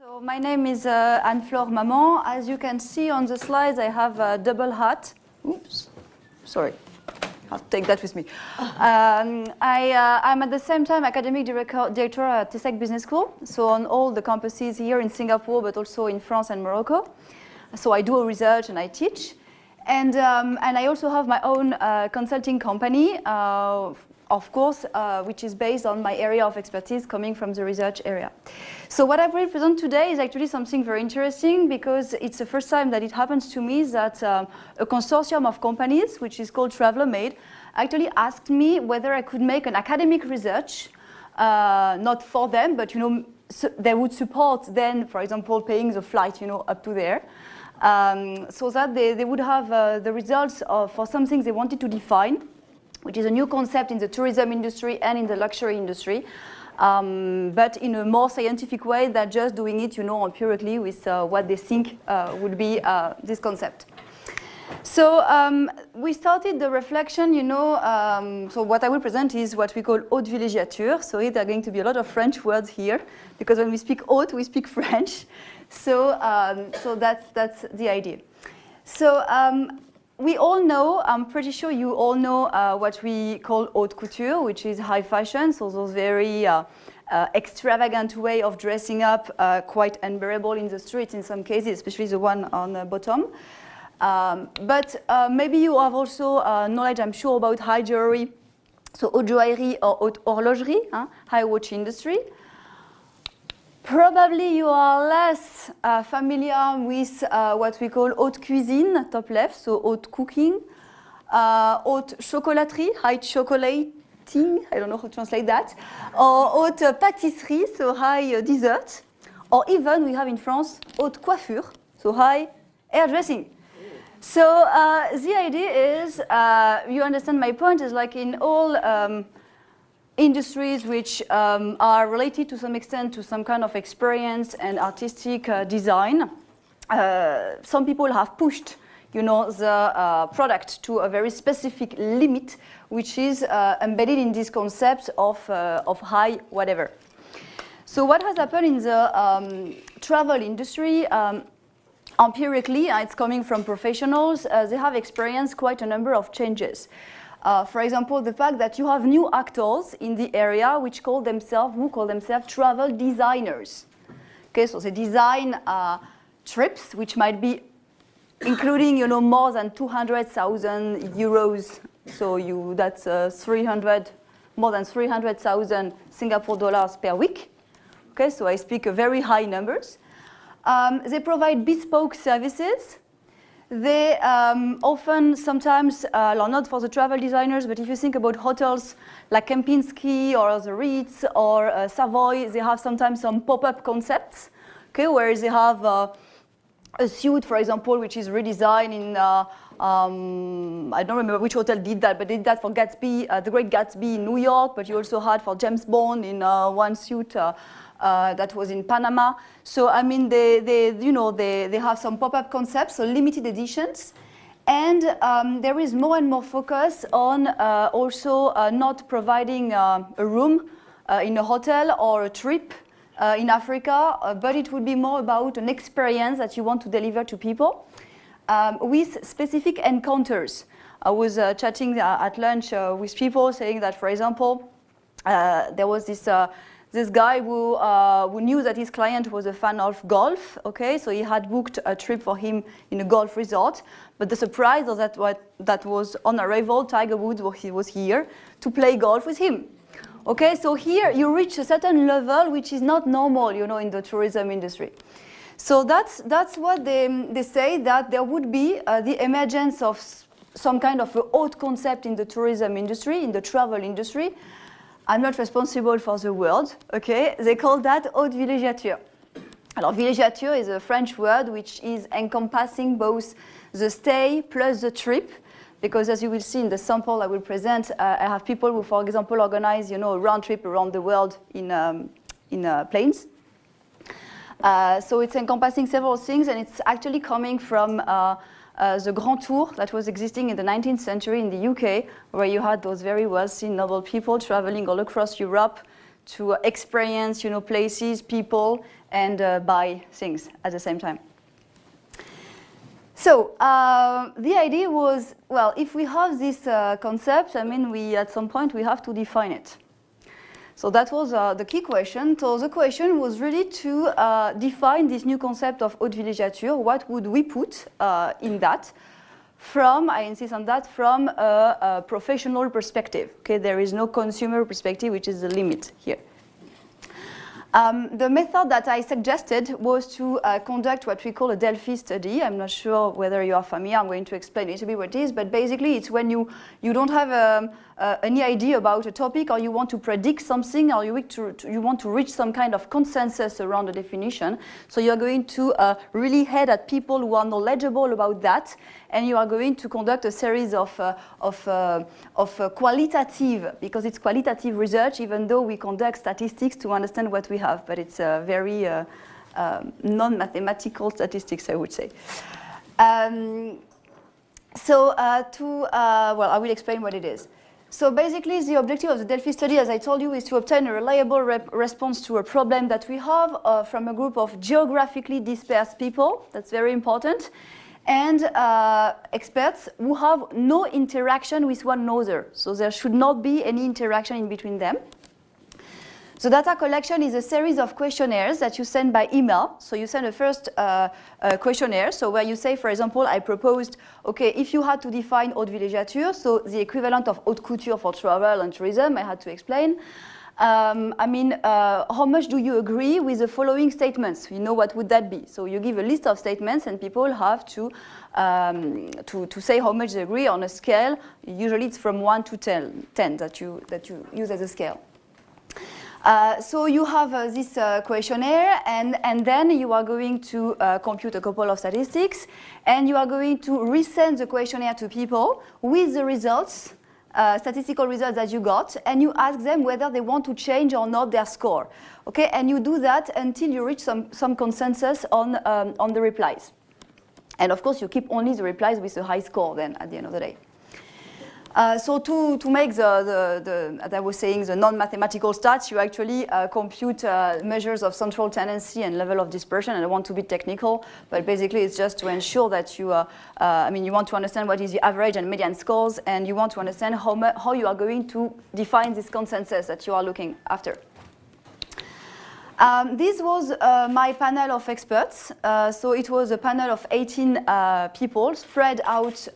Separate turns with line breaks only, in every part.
So my name is Anne-Flore Maman. As you can see on the slides, I have a double hat. Oops, sorry. I'll take that with me. I'm at the same time academic director at TESEC Business School, so on all the campuses here in Singapore, but also in France and Morocco. So I do research and I teach. And I also have my own consulting company, of course, which is based on my area of expertise coming from the research area. So what I will present today is actually something very interesting because it's the first time that it happens to me that a consortium of companies, which is called Traveler Made, actually asked me whether I could make an academic research, not for them, but they would support then, for example, paying the flight, up to there. So that they would have the results for something they wanted to define, which is a new concept in the tourism industry and in the luxury industry, but in a more scientific way than just doing it, empirically with what they think would be this concept. So we started the reflection, so what I will present is what we call haute-villégiature. So there are going to be a lot of French words here, because when we speak haute, we speak French. So that's the idea. So we all know, I'm pretty sure you all know what we call haute couture, which is high fashion, so those very extravagant way of dressing up, quite unbearable in the streets in some cases, especially the one on the bottom. But maybe you have also knowledge, I'm sure, about high jewellery, so haute-joaillerie or haute-horlogerie, high watch industry. Probably you are less familiar with what we call haute-cuisine, top left, so haute cooking, haute-chocolaterie, high chocolating, I don't know how to translate that, or haute-pâtisserie, so high dessert, or even we have in France haute-coiffure, so high hairdressing. So the idea is, you understand my point, is like in all industries which are related to some extent to some kind of experience and artistic design. Some people have pushed, the product to a very specific limit, which is embedded in this concept of high whatever. So what has happened in the travel industry? Empirically, it's coming from professionals, they have experienced quite a number of changes. For example, the fact that you have new actors in the area who call themselves travel designers. Okay, so they design trips which might be including, more than 200,000 euros. So that's more than 300,000 Singapore dollars per week. Okay, so I speak very high numbers. They provide bespoke services. They often, sometimes, not for the travel designers, but if you think about hotels like Kempinski or the Ritz or Savoy, they have sometimes some pop-up concepts, okay, where they have a suite, for example, which is redesigned in, I don't remember which hotel did that, but did that for Gatsby, the Great Gatsby in New York, but you also had for James Bond in one suite that was in Panama. So I mean, they have some pop-up concepts, so limited editions, and there is more and more focus on also not providing a room in a hotel or a trip in Africa, but it would be more about an experience that you want to deliver to people with specific encounters. I was chatting at lunch with people saying that, for example, there was this guy who knew that his client was a fan of golf, okay, so he had booked a trip for him in a golf resort, but the surprise was that was on arrival, Tiger Woods was here to play golf with him. Okay, so here you reach a certain level which is not normal, in the tourism industry. So that's what they say, that there would be the emergence of some kind of a haute concept in the tourism industry, in the travel industry. I'm not responsible for the word, okay? They call that haute-villégiature. Alors, villégiature is a French word which is encompassing both the stay plus the trip, because as you will see in the sample I will present, I have people who, for example, organize, a round trip around the world in planes. So it's encompassing several things, and it's actually coming from the Grand Tour that was existing in the 19th century in the UK, where you had those very wealthy, noble people traveling all across Europe to experience, places, people, and buy things at the same time. So the idea was, well, if we have this concept, at some point we have to define it. So that was the key question. So the question was really to define this new concept of haute-villégiature. What would we put in that? From, I insist on that, from a professional perspective. Okay, there is no consumer perspective, which is the limit here. The method that I suggested was to conduct what we call a Delphi study. I'm not sure whether you are familiar. I'm going to explain a little bit what it is, but basically it's when you don't have any idea about a topic, or you want to predict something, or you want to reach some kind of consensus around a definition. So you're going to really head at people who are knowledgeable about that, and you are going to conduct a series of qualitative, because it's qualitative research, even though we conduct statistics to understand what we have, but it's very non-mathematical statistics, I would say. Well, I will explain what it is. So basically, the objective of the Delphi study, as I told you, is to obtain a reliable response to a problem that we have from a group of geographically dispersed people. That's very important. And experts who have no interaction with one another. So there should not be any interaction in between them. So data collection is a series of questionnaires that you send by email. So you send a first questionnaire, so where you say, for example, I proposed, okay, if you had to define haute-villégiature, so the equivalent of haute-couture for travel and tourism, I had to explain. How much do you agree with the following statements? What would that be? So you give a list of statements, and people have to say how much they agree on a scale. Usually it's from 1 to 10 that you use as a scale. So you have this questionnaire, and then you are going to compute a couple of statistics, and you are going to resend the questionnaire to people with the results, statistical results that you got, and you ask them whether they want to change or not their score. Okay, and you do that until you reach some consensus on the replies. And of course, you keep only the replies with a high score then at the end of the day. So to make as I was saying, the non-mathematical stats, you actually compute measures of central tendency and level of dispersion. And I want to be technical, but basically it's just to ensure that you want to understand what is the average and median scores, and you want to understand how you are going to define this consensus that you are looking after. This was my panel of experts. So it was a panel of 18 people spread out.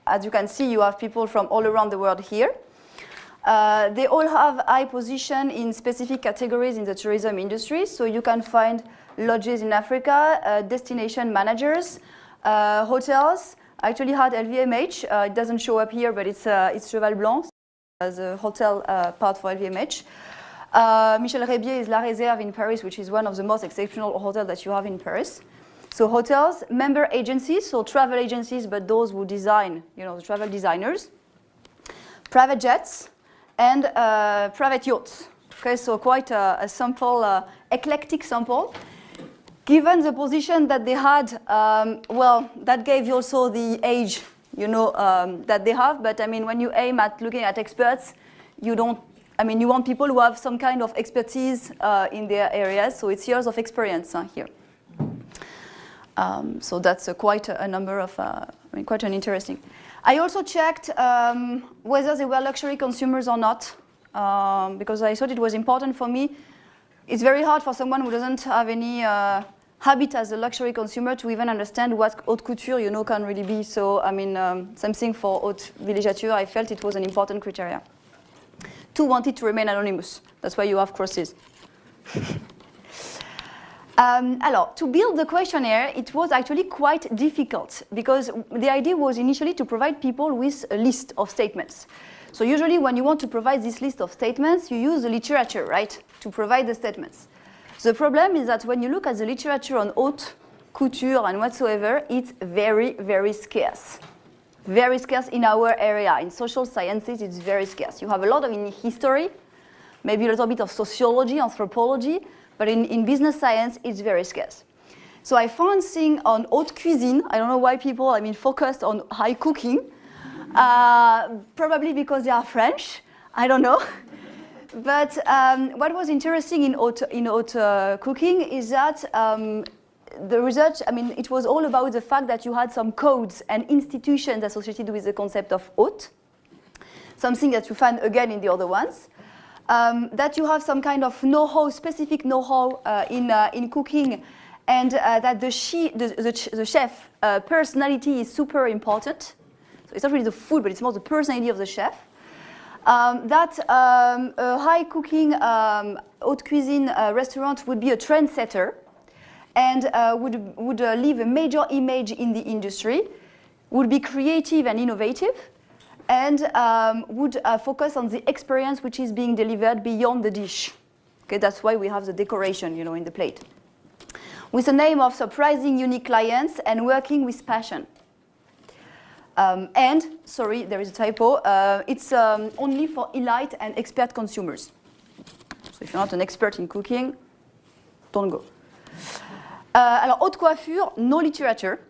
As you can see, you have people from all around the world here. They all have high position in specific categories in the tourism industry. So you can find lodges in Africa, destination managers, hotels. I actually had LVMH. It doesn't show up here, but it's Cheval Blanc, the hotel part for LVMH. Michel Rébier is La Réserve in Paris, which is one of the most exceptional hotels that you have in Paris. So hotels, member agencies, so travel agencies, but those who design, the travel designers, private jets, and private yachts. Okay, so quite a sample, eclectic sample. Given the position that they had, that gave you also the age, that they have. But when you aim at looking at experts, you want people who have some kind of expertise in their areas. So it's years of experience here. So that's quite a number of, quite an interesting. I also checked whether they were luxury consumers or not, because I thought it was important for me. It's very hard for someone who doesn't have any habit as a luxury consumer to even understand what haute couture, can really be. So, something for haute-villégiature, I felt it was an important criteria. 2 wanted to remain anonymous. That's why you have crosses. To build the questionnaire, it was actually quite difficult because the idea was initially to provide people with a list of statements. So usually when you want to provide this list of statements, you use the literature, right, to provide the statements. The problem is that when you look at the literature on haute couture and whatsoever, it's very, very scarce. Very scarce in our area. In social sciences, it's very scarce. You have a lot of in history, maybe a little bit of sociology, anthropology, but in business science, it's very scarce. So I found things on haute cuisine. I don't know why people, focused on high cooking. Probably because they are French. I don't know. But what was interesting in haute cooking is that the research, I mean, it was all about the fact that you had some codes and institutions associated with the concept of haute, something that you find again in the other ones. That you have some kind of know-how, specific know-how in cooking, and that the chef personality is super important. So it's not really the food, but it's more the personality of the chef. That a high cooking haute cuisine restaurant would be a trendsetter and would leave a major image in the industry, would be creative and innovative, and would focus on the experience which is being delivered beyond the dish. Okay, that's why we have the decoration, you know, in the plate. With the name of surprising unique clients and working with passion. And, sorry, there is a typo, it's only for elite and expert consumers. So if you're not an expert in cooking, don't go. Alors, haute-coiffure, no literature.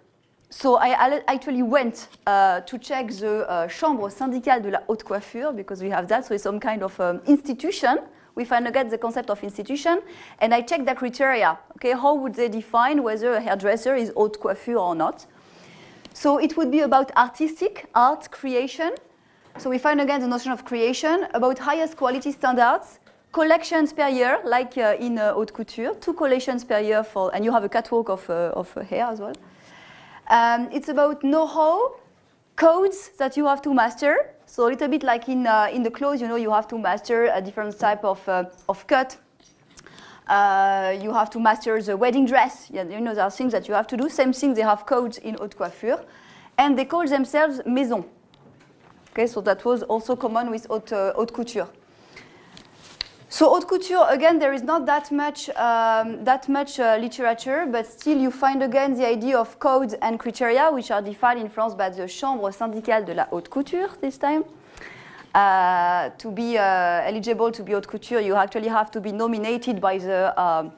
So I actually went to check the Chambre syndicale de la haute-coiffure, because we have that, so it's some kind of institution. We find again the concept of institution, and I checked the criteria. Okay, how would they define whether a hairdresser is haute coiffure or not? So it would be about artistic, art, creation. So we find again the notion of creation, about highest quality standards, collections per year, like in haute couture, 2 collections per year for, and you have a catwalk of hair as well. It's about know-how, codes that you have to master. So a little bit like in the clothes, you know, you have to master a different type of cut. You have to master the wedding dress. Yeah, you know, there are things that you have to do. Same thing, they have codes in haute coiffure. And they call themselves maison. Okay, so that was also common with haute couture. So haute couture, again, there is not that much literature, but still you find again the idea of codes and criteria, which are defined in France by the Chambre syndicale de la haute couture this time. To be eligible to be haute couture, you actually have to be nominated by the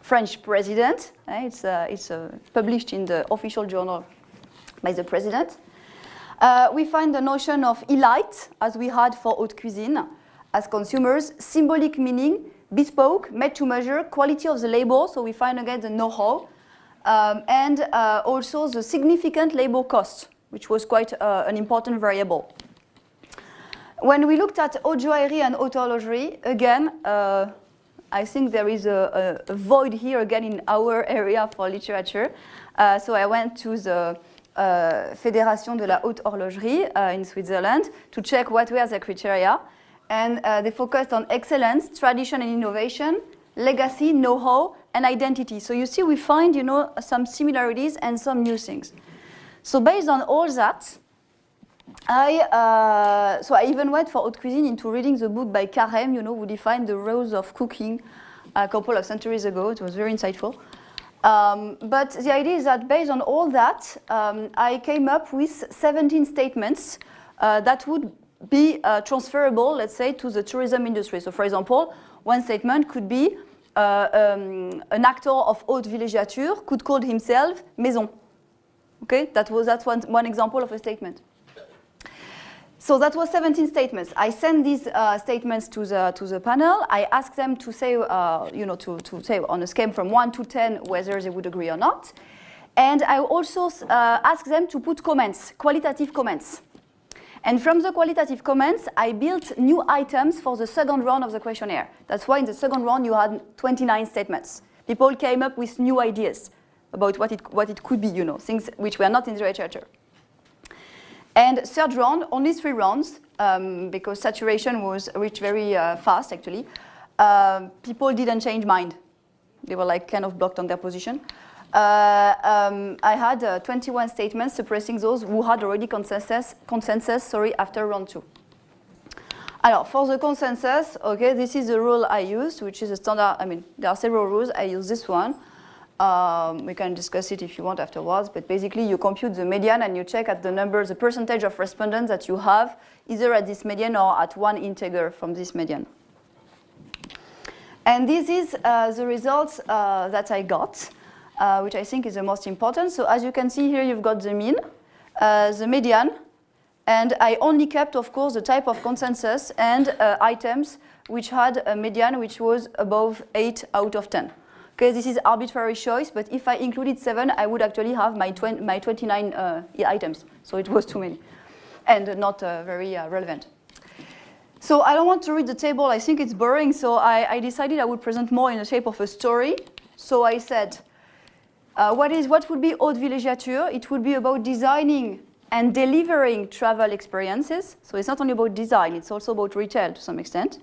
French president. It's published in the official journal by the president. We find the notion of elite, as we had for haute cuisine, as consumers, symbolic meaning, bespoke, made to measure, quality of the label, so we find again the know-how, and also the significant labor cost, which was quite an important variable. When we looked at haute-joaillerie and haute-horlogerie, again, I think there is a void here again in our area for literature. So I went to the Fédération de la Haute-horlogerie in Switzerland to check what were the criteria. And they focused on excellence, tradition and innovation, legacy, know-how, and identity. So you see, we find, you know, some similarities and some new things. So based on all that, I even went for haute cuisine into reading the book by Carême, you know, who defined the rules of cooking a couple of centuries ago. It was very insightful. But the idea is that based on all that, I came up with 17 statements that would be transferable, let's say, to the tourism industry. So, for example, one statement could be an actor of haute-villégiature could call himself maison. Okay, that's one example of a statement. So that was 17 statements. I sent these statements to the panel. I asked them to say, you know, to say on a scale from 1 to 10 whether they would agree or not. And I also asked them to put comments, qualitative comments. And from the qualitative comments, I built new items for the second round of the questionnaire. That's why in the second round you had 29 statements. People came up with new ideas about what it could be, you know, things which were not in the literature. And third round, only 3 rounds, because saturation was reached very fast, actually. People didn't change mind. They were like kind of blocked on their position. I had 21 statements suppressing those who had already consensus after round 2. Alors, for the consensus, okay, this is the rule I used, which is a standard. I mean, there are several rules. I use this one. We can discuss it if you want afterwards, but basically you compute the median and you check at the number, the percentage of respondents that you have, either at this median or at one integer from this median. And this is the results that I got. Which I think is the most important. So as you can see here, you've got the mean, the median, And I only kept, of course, the type of consensus and items which had a median which was above 8 out of 10. Okay, this is arbitrary choice, but if I included 7, I would actually have my 29 items. So it was too many and not very relevant. So I don't want to read the table. I think it's boring. So I decided I would present more in the shape of a story. So I said, what would be haute-villégiature? It would be about designing and delivering travel experiences. So it's not only about design, it's also about retail to some extent.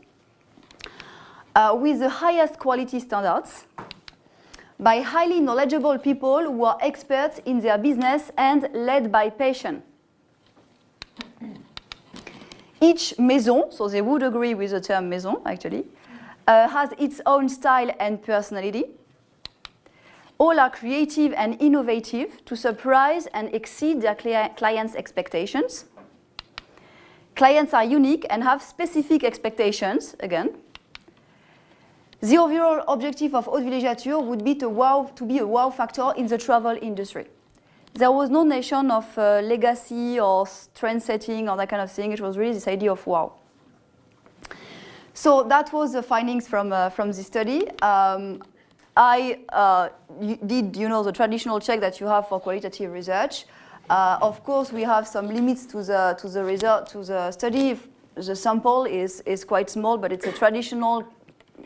With the highest quality standards, by highly knowledgeable people who are experts in their business and led by passion. Each maison, so they would agree with the term maison actually, has its own style and personality. All are creative and innovative to surprise and exceed their clients' expectations. Clients are unique and have specific expectations, again. The overall objective of haute-villégiature would be to be a wow factor in the travel industry. There was no notion of legacy or trend setting or that kind of thing. It was really this idea of wow. So that was the findings from this study. I did, the traditional check that you have for qualitative research. Of course, we have some limits to the study. The sample is quite small, but it's a traditional,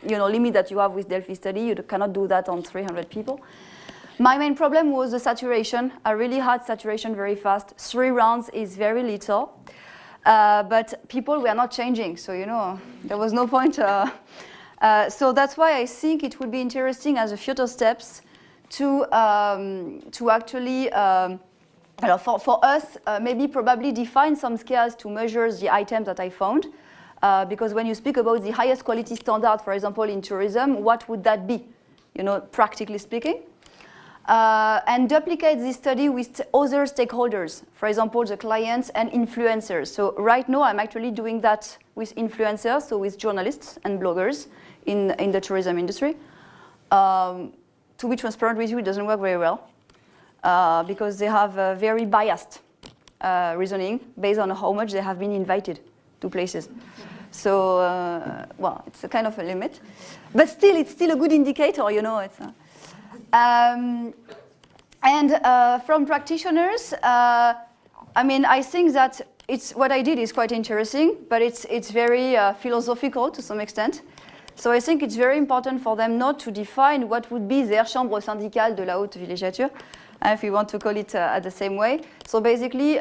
limit that you have with Delphi study. You cannot do that on 300 people. My main problem was the saturation. I really had saturation very fast. 3 rounds is very little, but people were not changing. So there was no point. So that's why I think it would be interesting as a future steps to actually, for us, maybe probably define some scales to measure the items that I found. Because when you speak about the highest quality standard, for example, in tourism, what would that be, practically speaking? And duplicate this study with other stakeholders, for example, the clients and influencers. So right now, I'm actually doing that with influencers, so with journalists and bloggers in the tourism industry. To be transparent with you, it doesn't work very well because they have a very biased reasoning based on how much they have been invited to places. So, well, it's a kind of a limit. But still, it's still a good indicator, It's, and from practitioners, I think that what I did is quite interesting, but it's very philosophical to some extent. So I think it's very important for them not to define what would be their chambre syndicale de la haute-villégiature, if we want to call it at the same way. So basically,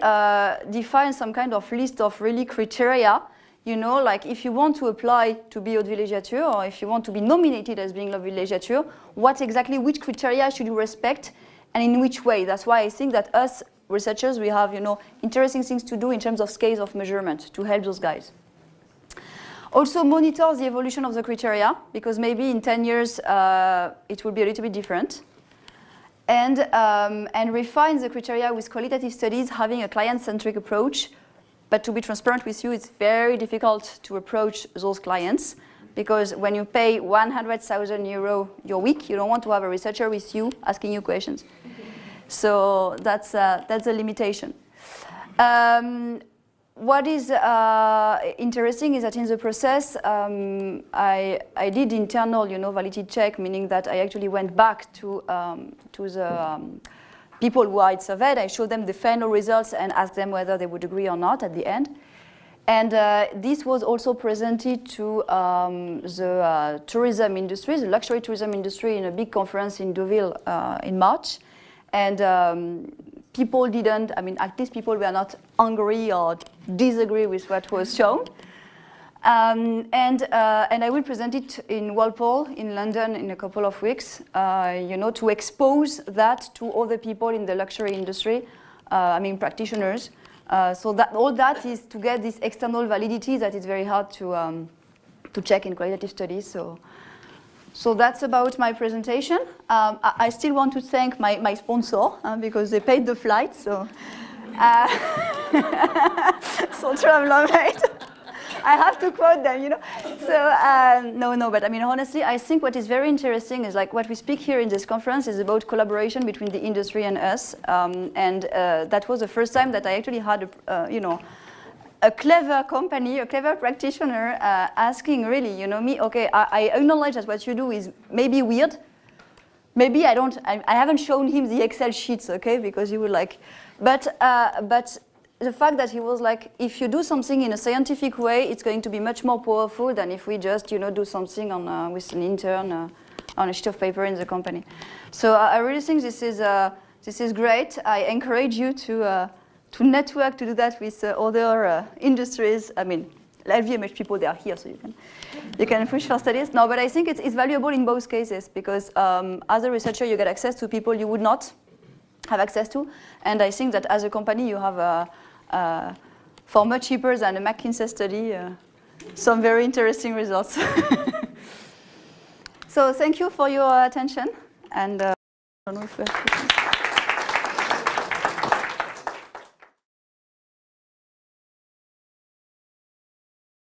define some kind of list of really criteria. Like if you want to apply to be haute-villégiature or if you want to be nominated as being haute-villégiature, which criteria should you respect and in which way? That's why I think that us researchers, we have, interesting things to do in terms of scales of measurement to help those guys. Also monitor the evolution of the criteria because maybe in 10 years it will be a little bit different. And refine the criteria with qualitative studies having a client-centric approach. But to be transparent with you, it's very difficult to approach those clients because when you pay 100,000 € your week, you don't want to have a researcher with you asking you questions. So that's a limitation. What is interesting is that in the process, I did internal, validity check, meaning that I actually went back to the people who I had surveyed. I showed them the final results and asked them whether they would agree or not at the end. And this was also presented to the tourism industry, the luxury tourism industry, in a big conference in Deauville in March. And people didn't, at least people were not angry or disagree with what was shown. And I will present it in Walpole in London in a couple of weeks, to expose that to other people in the luxury industry, practitioners. So that all that is to get this external validity that is very hard to check in qualitative studies. So that's about my presentation. I still want to thank my sponsor because they paid the flight. So, so TravelMate. I have to quote them, So but honestly, I think what is very interesting is like what we speak here in this conference is about collaboration between the industry and us. And that was the first time that I actually had, a clever company, a clever practitioner asking really, you know, me, okay, I acknowledge that what you do is maybe weird. Maybe I haven't shown him the Excel sheets, okay, because he would like, but the fact that he was like, if you do something in a scientific way, it's going to be much more powerful than if we just, you know, do something on, with an intern on a sheet of paper in the company. So I really think this is great. I encourage you to network, to do that with other industries. I mean, LVMH people, they are here, so you can push for studies. No, but I think it's valuable in both cases because as a researcher, you get access to people you would not have access to. And I think that as a company, you have, for much cheaper than a McKinsey study, some very interesting results. So thank you for your attention. And I don't know if we have questions.